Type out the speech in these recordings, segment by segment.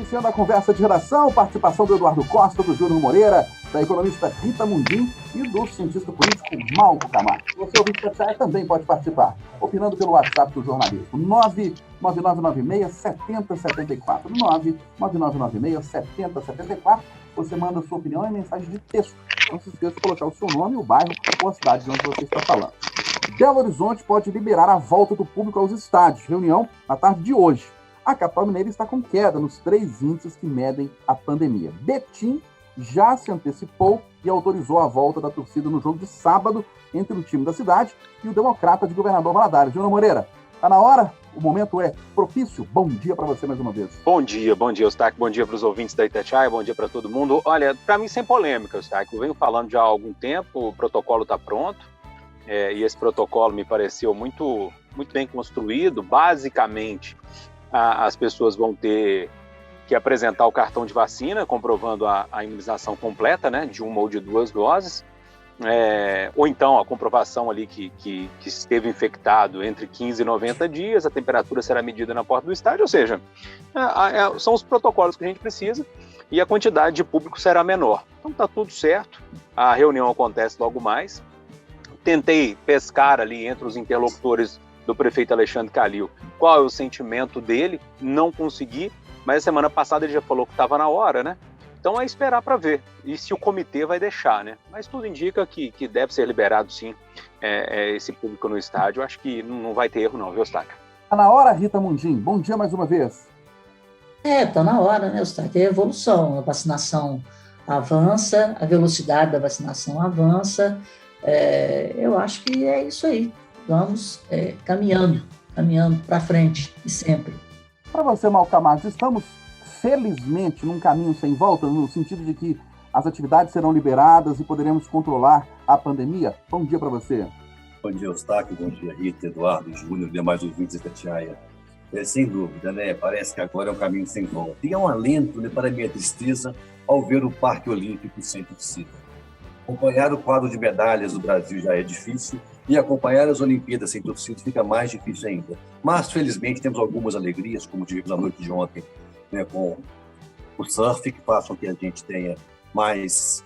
Iniciando a conversa de redação, participação do Eduardo Costa, do Júnior Moreira, da economista Rita Mundim e do cientista político Malco Camargo. Você, ouvinte da Itatiaia, também pode participar, opinando pelo WhatsApp do jornalismo, 99996-7074. 99996-7074. Você manda sua opinião em mensagem de texto. Não se esqueça de colocar o seu nome, o bairro ou a cidade de onde você está falando. Belo Horizonte pode liberar a volta do público aos estádios. Reunião na tarde de hoje. A capital mineira está com queda nos 3 índices que medem a pandemia. Betim já se antecipou e autorizou a volta da torcida no jogo de sábado entre o time da cidade e o Democrata de Governador Valadares. Júnior Moreira, está na hora? O momento é propício. Bom dia para você mais uma vez. Bom dia, Eustáquio. Bom dia para os ouvintes da Itatiaia, bom dia para todo mundo. Olha, para mim sem polêmica, Eustáquio. Eu venho falando já há algum tempo, o protocolo está pronto. E esse protocolo me pareceu muito bem construído. Basicamente, as pessoas vão ter que apresentar o cartão de vacina, comprovando a imunização completa, né, de 1 ou de 2 doses, ou então a comprovação ali que esteve infectado entre 15 e 90 dias, a temperatura será medida na porta do estádio, ou seja, são os protocolos que a gente precisa e a quantidade de público será menor. Então está tudo certo, a reunião acontece logo mais. Tentei pescar ali entre os interlocutores do prefeito Alexandre Calil qual é o sentimento dele, não consegui, mas a semana passada ele já falou que estava na hora, né? Então é esperar para ver, e se o comitê vai deixar, né? Mas tudo indica que deve ser liberado sim esse público no estádio. Acho que não vai ter erro não, viu, Eustáquio? Está na hora, Rita Mundim. Bom dia mais uma vez. Está na hora, né, Eustáquio? É evolução, a vacinação avança, a velocidade da vacinação avança. Eu acho que é isso aí. Vamos caminhando para frente e sempre. Para você, Malco Camargo, estamos felizmente num caminho sem volta, no sentido de que as atividades serão liberadas e poderemos controlar a pandemia? Bom dia para você. Bom dia, Eustáquio. Bom dia, Rita, Eduardo, Júnior, demais ouvintes da Itatiaia. Sem dúvida, né? Parece que agora é um caminho sem volta. E é um alento, né, para a minha tristeza ao ver o Parque Olímpico sem torcida. Acompanhar o quadro de medalhas do Brasil já é difícil e acompanhar as Olimpíadas sem torcida fica mais difícil ainda. Mas, felizmente, temos algumas alegrias, como tivemos na noite de ontem, né, com o surf, que façam que a gente tenha mais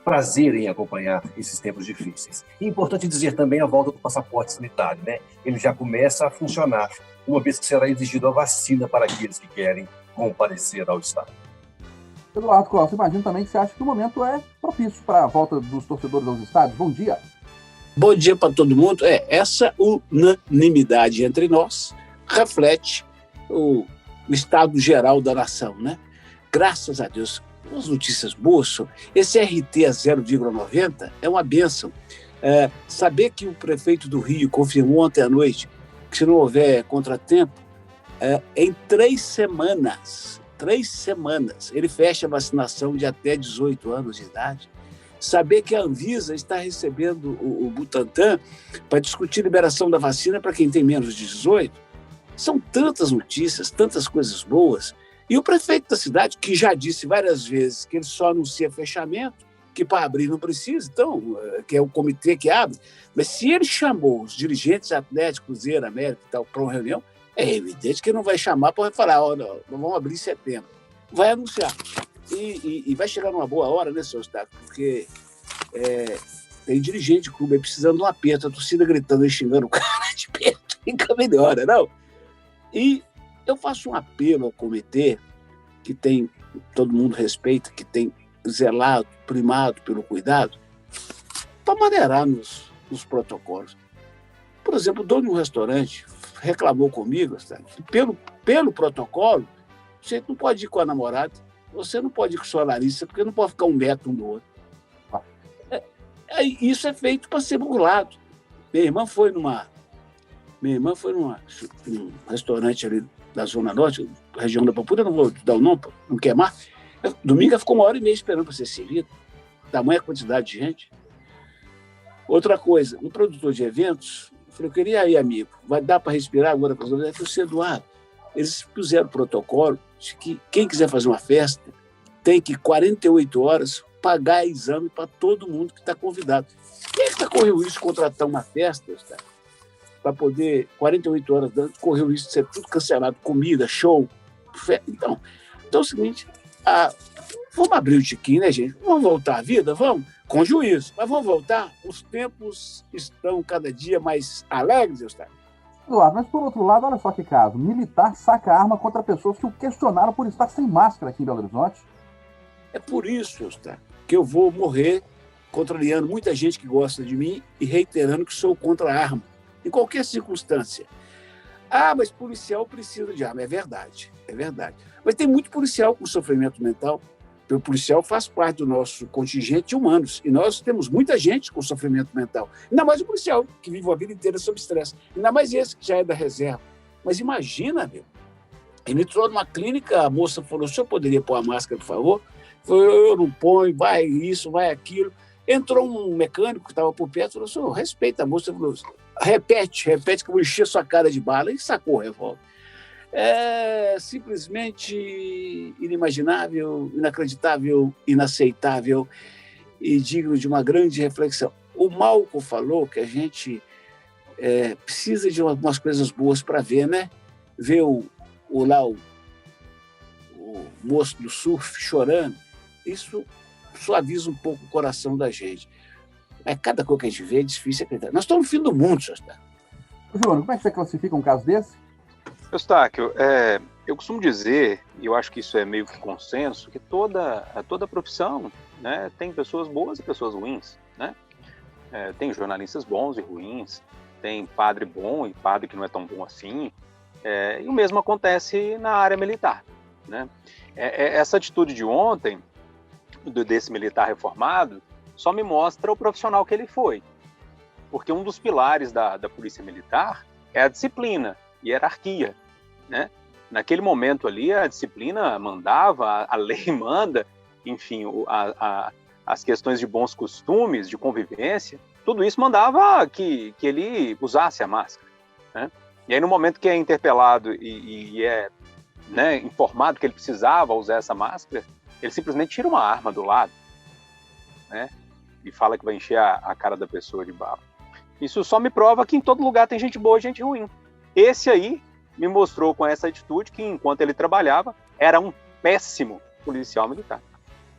prazer em acompanhar esses tempos difíceis. E é importante dizer também a volta do passaporte sanitário, né? Ele já começa a funcionar, uma vez que será exigida a vacina para aqueles que querem comparecer ao estádio. Eduardo Costa, imagino também que você acha que o momento é propício para a volta dos torcedores aos estádios. Bom dia. Bom dia para todo mundo. Essa unanimidade entre nós reflete o estado geral da nação, né? Graças a Deus. As notícias boas, esse RT a 0,90 é uma bênção. Saber que o prefeito do Rio confirmou ontem à noite que se não houver contratempo, em 3 semanas, ele fecha a vacinação de até 18 anos de idade. Saber que a Anvisa está recebendo o Butantan para discutir liberação da vacina para quem tem menos de 18. São tantas notícias, tantas coisas boas. E o prefeito da cidade, que já disse várias vezes que ele só anuncia fechamento, que para abrir não precisa, então, que é o comitê que abre, mas se ele chamou os dirigentes Atlético, Cruzeiro, América e tal para uma reunião, é evidente que ele não vai chamar para falar, não, vamos abrir em setembro. Vai anunciar. E vai chegar numa boa hora, né, seu Eustáquio? Porque tem dirigente de clube aí precisando de um aperto, a torcida gritando e xingando o cara de perto, fica melhor, não? E eu faço um apelo ao comitê, que tem, todo mundo respeita, que tem zelado, primado pelo cuidado, para maneirar nos protocolos. Por exemplo, o dono de um restaurante reclamou comigo, pelo protocolo, você não pode ir com a namorada, você não pode ir com o solarista, porque não pode ficar 1 metro um do outro. Isso é feito para ser burlado. Minha irmã foi num restaurante ali da Zona Norte, região da Pampulha, não vou dar o nome, não queimar. Domingo ela ficou 1h30 esperando para ser servida. Tamanha quantidade de gente. Outra coisa, um produtor de eventos, eu falei, eu queria ir, amigo, vai dar para respirar agora com os outros? Eu falei, Eduardo, eles fizeram protocolo de que quem quiser fazer uma festa tem que, 48 horas, pagar exame para todo mundo que está convidado. Quem é que está correndo risco de contratar uma festa, para poder, 48 horas antes, correr o risco de ser tudo cancelado, comida, show, festa? Então, Então é o seguinte, vamos abrir o tiquinho, né, gente? Vamos voltar à vida? Vamos, com juízo. Mas vamos voltar? Os tempos estão cada dia mais alegres, Eustáquio. Eduardo, mas por outro lado, olha só que caso. Militar saca arma contra pessoas que o questionaram por estar sem máscara aqui em Belo Horizonte. É por isso, Eustáquio, que eu vou morrer contrariando muita gente que gosta de mim e reiterando que sou contra a arma, em qualquer circunstância. Mas policial precisa de arma. É verdade. Mas tem muito policial com sofrimento mental. O policial faz parte do nosso contingente de humanos. E nós temos muita gente com sofrimento mental. Ainda mais o policial, que vive a vida inteira sob estresse. Ainda mais esse, que já é da reserva. Mas imagina, meu. Ele entrou numa clínica, a moça falou, o senhor poderia pôr a máscara, por favor? Eu não ponho, vai isso, vai aquilo. Entrou um mecânico que estava por perto, falou, senhor, respeita a moça. Falou, repete que eu vou encher sua cara de bala. E sacou o revólver. É simplesmente inimaginável, inacreditável, inaceitável e digno de uma grande reflexão. O Malcolm falou que a gente precisa de algumas coisas boas para ver, né? Ver o moço do surf chorando, isso suaviza um pouco o coração da gente. Mas cada coisa que a gente vê é difícil acreditar. Nós estamos no fim do mundo, senhor. João, como é que você classifica um caso desse? Eustáquio, eu costumo dizer, e eu acho que isso é meio que consenso, que toda profissão, né, tem pessoas boas e pessoas ruins, né? Tem jornalistas bons e ruins, tem padre bom e padre que não é tão bom assim, e o mesmo acontece na área militar, né? Essa atitude de ontem, desse militar reformado, só me mostra o profissional que ele foi, porque um dos pilares da polícia militar é a disciplina e hierarquia, né? Naquele momento ali, a disciplina mandava, a lei manda, enfim, as questões de bons costumes, de convivência, tudo isso mandava que ele usasse a máscara, né? E aí, no momento que é interpelado e é, né, informado que ele precisava usar essa máscara, ele simplesmente tira uma arma do lado, né? E fala que vai encher a cara da pessoa de bala. Isso só me prova que em todo lugar tem gente boa e gente ruim. Esse aí me mostrou com essa atitude que, enquanto ele trabalhava, era um péssimo policial militar.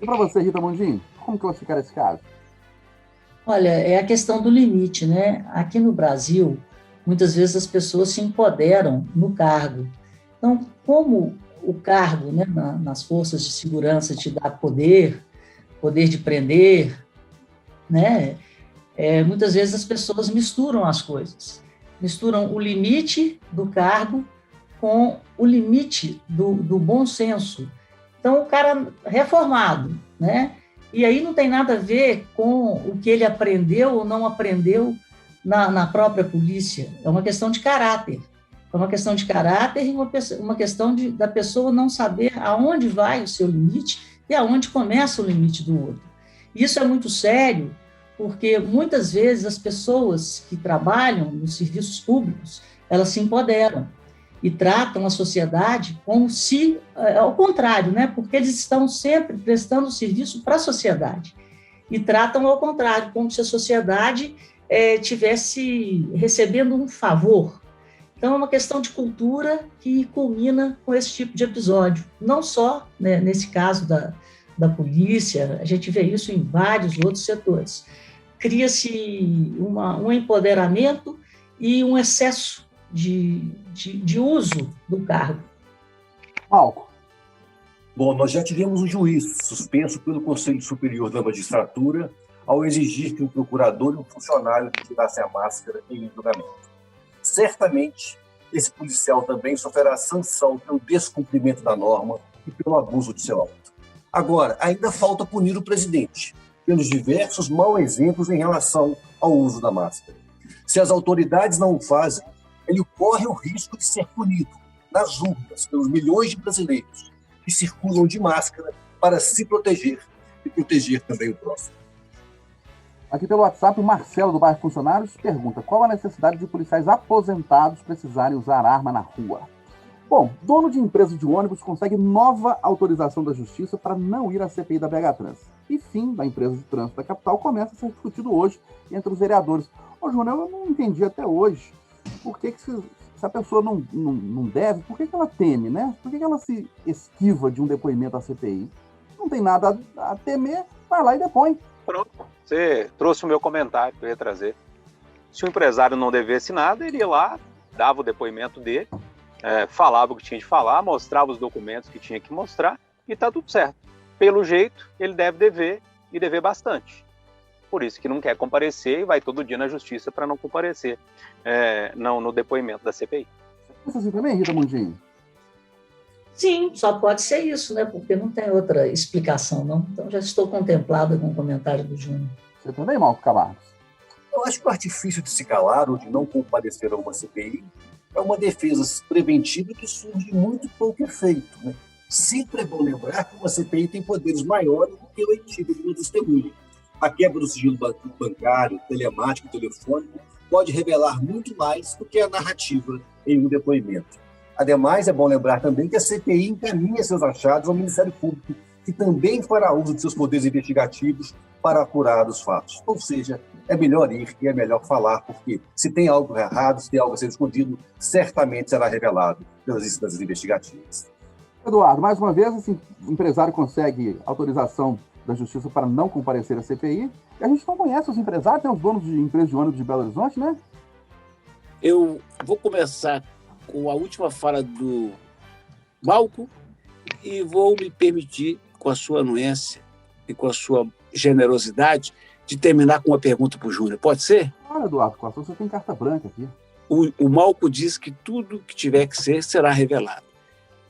E para você, Rita Mondinho, como classificar esse caso? Olha, é a questão do limite, né? Aqui no Brasil, muitas vezes as pessoas se empoderam no cargo. Então, como o cargo, né, nas forças de segurança te dá poder de prender, né? Muitas vezes as pessoas misturam as coisas. Misturam o limite do cargo com o limite do bom senso. Então, o cara reformado, né? E aí não tem nada a ver com o que ele aprendeu ou não aprendeu na própria polícia. É uma questão de caráter. É uma questão de caráter e uma questão da pessoa não saber aonde vai o seu limite e aonde começa o limite do outro. Isso é muito sério, porque muitas vezes as pessoas que trabalham nos serviços públicos, elas se empoderam e tratam a sociedade como se, ao contrário, né? Porque eles estão sempre prestando serviço para a sociedade e tratam ao contrário, como se a sociedade estivesse recebendo um favor. Então, é uma questão de cultura que culmina com esse tipo de episódio, não só, né, nesse caso da polícia, a gente vê isso em vários outros setores. Cria-se um empoderamento e um excesso de uso do cargo. Malco. Bom, nós já tivemos um juiz suspenso pelo Conselho Superior da Magistratura ao exigir que um procurador e um funcionário tirassem a máscara em julgamento. Certamente, esse policial também sofrerá sanção pelo descumprimento da norma e pelo abuso de seu auto. Agora, ainda falta punir o presidente pelos diversos maus exemplos em relação ao uso da máscara. Se as autoridades não o fazem, ele corre o risco de ser punido nas urnas pelos milhões de brasileiros que circulam de máscara para se proteger e proteger também o próximo. Aqui pelo WhatsApp, o Marcelo, do bairro Funcionários, pergunta qual a necessidade de policiais aposentados precisarem usar arma na rua. Bom, dono de empresa de ônibus consegue nova autorização da Justiça para não ir à CPI da BH Trans. E fim da empresa de trânsito da capital começa a ser discutido hoje entre os vereadores. Ô, Júnior, eu não entendi até hoje por que essa se a pessoa não deve, por que ela teme, né? Por que ela se esquiva de um depoimento à CPI? Não tem nada a temer, vai lá e depõe. Pronto, você trouxe o meu comentário que eu ia trazer. Se o empresário não devesse nada, ele ia lá, dava o depoimento dele, falava o que tinha de falar, mostrava os documentos que tinha que mostrar e está tudo certo. Pelo jeito, ele deve dever e dever bastante. Por isso que não quer comparecer e vai todo dia na justiça para não comparecer no depoimento da CPI. Pensa assim também, Rita Mundinho? Sim, só pode ser isso, né? Porque não tem outra explicação, não. Então já estou contemplado com o comentário do Júnior. Você também, Malco Camargo? Eu acho que o artifício de se calar ou de não comparecer a uma CPI é uma defesa preventiva que surge muito pouco efeito, né? Sempre é bom lembrar que uma CPI tem poderes maiores do que o oitiva de uma testemunha. A quebra do sigilo bancário, telemático, telefônico pode revelar muito mais do que a narrativa em um depoimento. Ademais, é bom lembrar também que a CPI encaminha seus achados ao Ministério Público, que também fará uso de seus poderes investigativos para apurar os fatos. Ou seja, é melhor ir e é melhor falar, porque se tem algo errado, se tem algo a ser escondido, certamente será revelado pelas instâncias investigativas. Eduardo, mais uma vez, assim, o empresário consegue autorização da Justiça para não comparecer à CPI. E a gente não conhece os empresários, tem os donos de empresas de ônibus de Belo Horizonte, né? Eu vou começar com a última fala do Malco e vou me permitir, com a sua anuência e com a sua generosidade, de terminar com uma pergunta para o Júnior. Pode ser? Olha, Eduardo Costa, você tem carta branca aqui. O Malco diz que tudo que tiver que ser será revelado.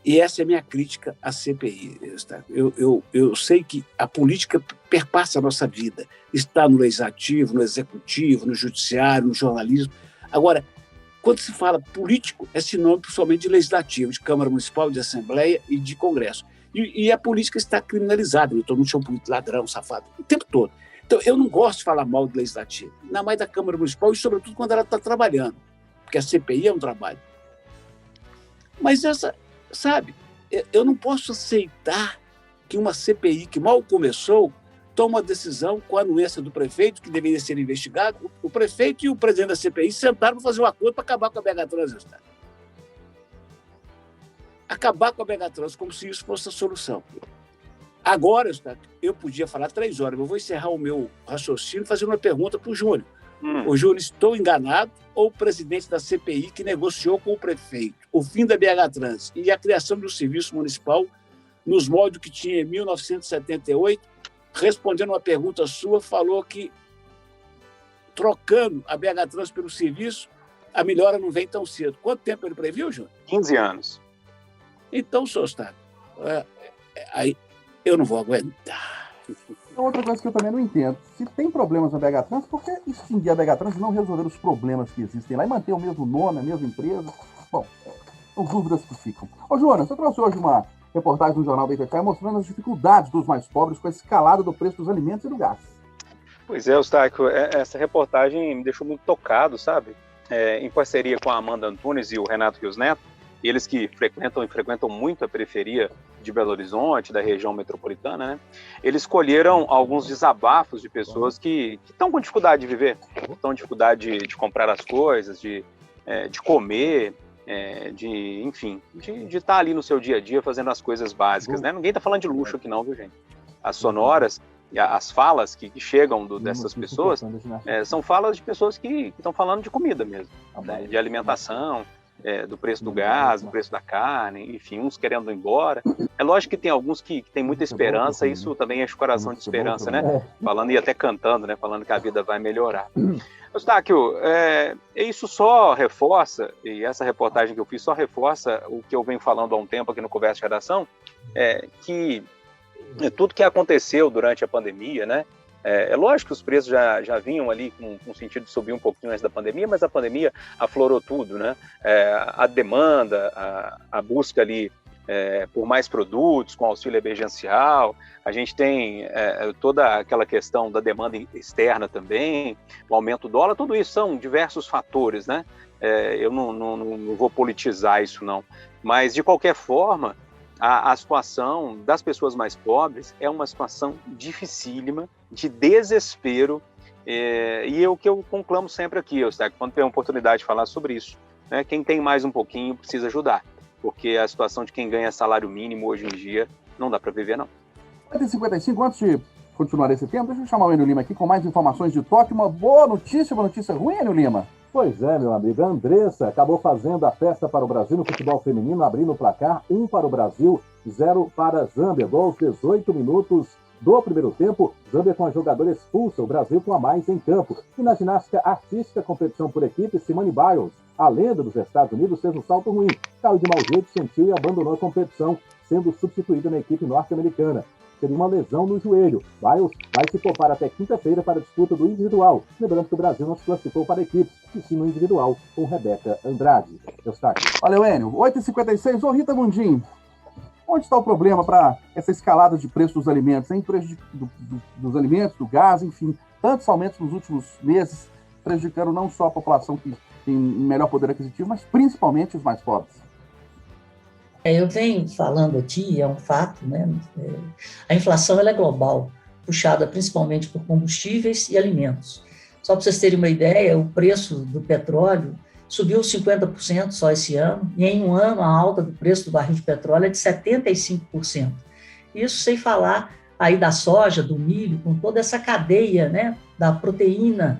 E essa é a minha crítica à CPI. Eu sei que a política perpassa a nossa vida. Está no legislativo, no executivo, no judiciário, no jornalismo. Agora, quando se fala político, é sinônimo somente de legislativo, de Câmara Municipal, de Assembleia e de Congresso. E a política está criminalizada. Todo mundo chama político ladrão, safado, o tempo todo. Então, eu não gosto de falar mal do legislativo, ainda mais da Câmara Municipal e, sobretudo, quando ela está trabalhando, porque a CPI é um trabalho. Mas sabe, eu não posso aceitar que uma CPI que mal começou toma uma decisão com a anuência do prefeito, que deveria ser investigado. O prefeito e o presidente da CPI sentaram para fazer um acordo para acabar com a BH Trans. Acabar com a BH Trans, como se isso fosse a solução. Agora, eu podia falar 3 horas, mas eu vou encerrar o meu raciocínio fazendo uma pergunta para o Júnior. O Júnior, estou enganado ou o presidente da CPI que negociou com o prefeito o fim da BH Trans e a criação do serviço municipal nos moldes que tinha em 1978, respondendo uma pergunta sua, falou que trocando a BH Trans pelo serviço, a melhora não vem tão cedo. Quanto tempo ele previu, Júnior? 15 anos. Então, senhor Eustáquio, aí eu não vou aguentar. Outra coisa que eu também não entendo, se tem problemas na BH Trans, por que extinguir a BH Trans e não resolver os problemas que existem lá e manter o mesmo nome, a mesma empresa? Bom, são dúvidas que ficam. Ô, Jonas, você trouxe hoje uma reportagem no Jornal da Itatiaia mostrando as dificuldades dos mais pobres com a escalada do preço dos alimentos e do gás. Pois é, Eustáquio, essa reportagem me deixou muito tocado, sabe? Em parceria com a Amanda Antunes e o Renato Rios Neto, eles que frequentam muito a periferia de Belo Horizonte, da região metropolitana, né? Eles escolheram alguns desabafos de pessoas que estão com dificuldade de viver, estão com dificuldade de comprar as coisas, de comer, enfim, de estar ali no seu dia a dia fazendo as coisas básicas, né? Ninguém está falando de luxo aqui não, viu, gente? As sonoras, as falas que chegam dessas pessoas são falas de pessoas que estão falando de comida mesmo, né? De alimentação, do preço do gás, do preço da carne, enfim, uns querendo ir embora. É lógico que tem alguns que têm muita esperança, isso também enche o coração de esperança, né? Falando e até cantando, né? Falando que a vida vai melhorar. Eustáquio, isso só reforça, e essa reportagem que eu fiz só reforça o que eu venho falando há um tempo aqui no Conversa de Redação, que tudo que aconteceu durante a pandemia, né? É lógico que os preços já vinham ali com sentido de subir um pouquinho antes da pandemia, mas a pandemia aflorou tudo, né? A demanda, a busca ali por mais produtos, com auxílio emergencial, a gente tem toda aquela questão da demanda externa também, o aumento do dólar, tudo isso são diversos fatores, né? Eu não vou politizar isso não, mas de qualquer forma, a situação das pessoas mais pobres é uma situação dificílima, de desespero, e é o que eu conclamo sempre aqui, Eustáquio, quando tem a oportunidade de falar sobre isso. né, quem tem mais um pouquinho precisa ajudar, porque a situação de quem ganha salário mínimo hoje em dia não dá para viver, não. 8h55, antes de continuar esse tempo, deixa eu chamar o Enio Lima aqui com mais informações de Tóquio. Uma boa notícia ruim, Enio Lima? Pois é, meu amigo. A Andressa acabou fazendo a festa para o Brasil no futebol feminino, abrindo o placar 1 para o Brasil, 0 para a Zâmbia. Gol aos 18 minutos do primeiro tempo. Zâmbia com a jogadora expulsa, o Brasil com a mais em campo. E na ginástica artística, competição por equipe, Simone Biles, a lenda dos Estados Unidos, fez um salto ruim. Caiu de mau jeito, sentiu e abandonou a competição, sendo substituída na equipe norte-americana. Teria uma lesão no joelho. Biles vai se poupar até quinta-feira para a disputa do individual. Lembrando que o Brasil não se classificou para a equipe, e sim no individual, com Rebeca Andrade. Valeu, Enio. 8h56. Ô, Rita Mundim, onde está o problema para essa escalada de preço dos alimentos, hein? Preço dos alimentos, do gás, enfim, tantos aumentos nos últimos meses, prejudicando não só a população que tem melhor poder aquisitivo, mas principalmente os mais pobres. Eu venho falando aqui, é um fato, né? A inflação ela é global, puxada principalmente por combustíveis e alimentos. Só para vocês terem uma ideia, o preço do petróleo subiu 50% só esse ano, e em um ano a alta do preço do barril de petróleo é de 75%. Isso sem falar aí da soja, do milho, com toda essa cadeia, né, da proteína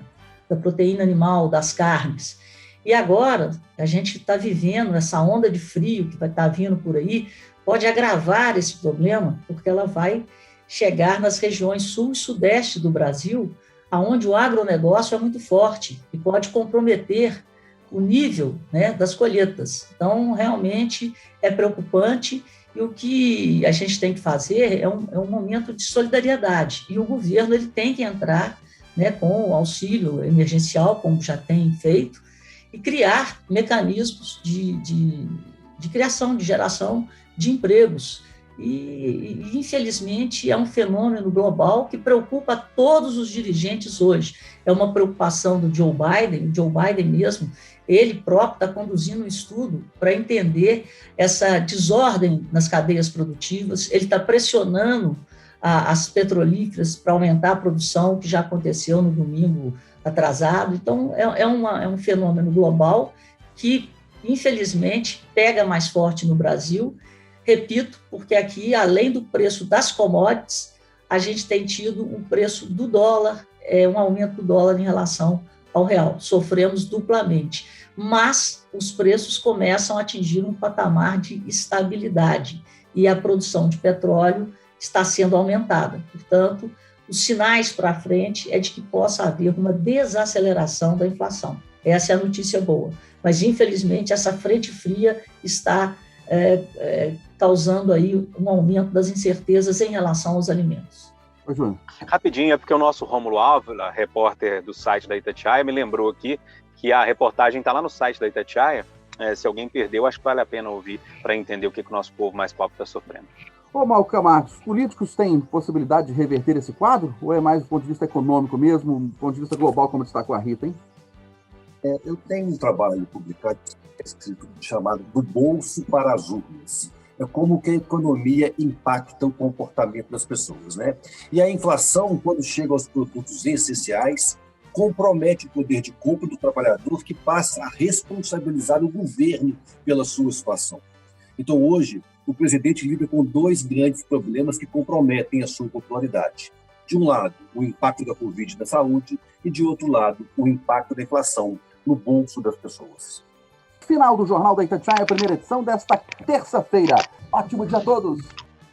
animal, das carnes. E agora, a gente está vivendo essa onda de frio que vai estar vindo por aí, pode agravar esse problema, porque ela vai chegar nas regiões sul e sudeste do Brasil, onde o agronegócio é muito forte e pode comprometer o nível, né, das colheitas. Então, realmente é preocupante, e o que a gente tem que fazer é um momento de solidariedade, e o governo ele tem que entrar, né, com o auxílio emergencial, como já tem feito, e criar mecanismos de criação, de geração de empregos. E, infelizmente, é um fenômeno global que preocupa todos os dirigentes hoje. É uma preocupação do Joe Biden, o Joe Biden mesmo, ele próprio está conduzindo um estudo para entender essa desordem nas cadeias produtivas, ele está pressionando as petrolíferas para aumentar a produção, que já aconteceu no domingo atrasado. Então, é um fenômeno global que, infelizmente, pega mais forte no Brasil. Repito, porque aqui, além do preço das commodities, a gente tem tido um preço do dólar, um aumento do dólar em relação ao real. Sofremos duplamente. Mas os preços começam a atingir um patamar de estabilidade e a produção de petróleo está sendo aumentada. Portanto, os sinais para frente é de que possa haver uma desaceleração da inflação. Essa é a notícia boa. Mas, infelizmente, essa frente fria está causando aí um aumento das incertezas em relação aos alimentos. Oi, João. Rapidinho, é porque o nosso Rômulo Ávila, repórter do site da Itatiaia, me lembrou aqui que a reportagem está lá no site da Itatiaia. Se alguém perdeu, acho que vale a pena ouvir para entender o que o nosso povo mais pobre está sofrendo. Ô, Malca Marcos, políticos têm possibilidade de reverter esse quadro? Ou é mais do ponto de vista econômico mesmo, do ponto de vista global, como destacou a Rita, hein? Eu tenho um trabalho publicado escrito chamado Do Bolso para as Urnas. É como que a economia impacta o comportamento das pessoas, né? E a inflação, quando chega aos produtos essenciais, compromete o poder de compra do trabalhador, que passa a responsabilizar o governo pela sua situação. Então, hoje, o presidente lida com dois grandes problemas que comprometem a sua popularidade. De um lado, o impacto da Covid na saúde e, de outro lado, o impacto da inflação no bolso das pessoas. Final do Jornal da Itatiaia, primeira edição desta terça-feira. Ótimo dia a todos!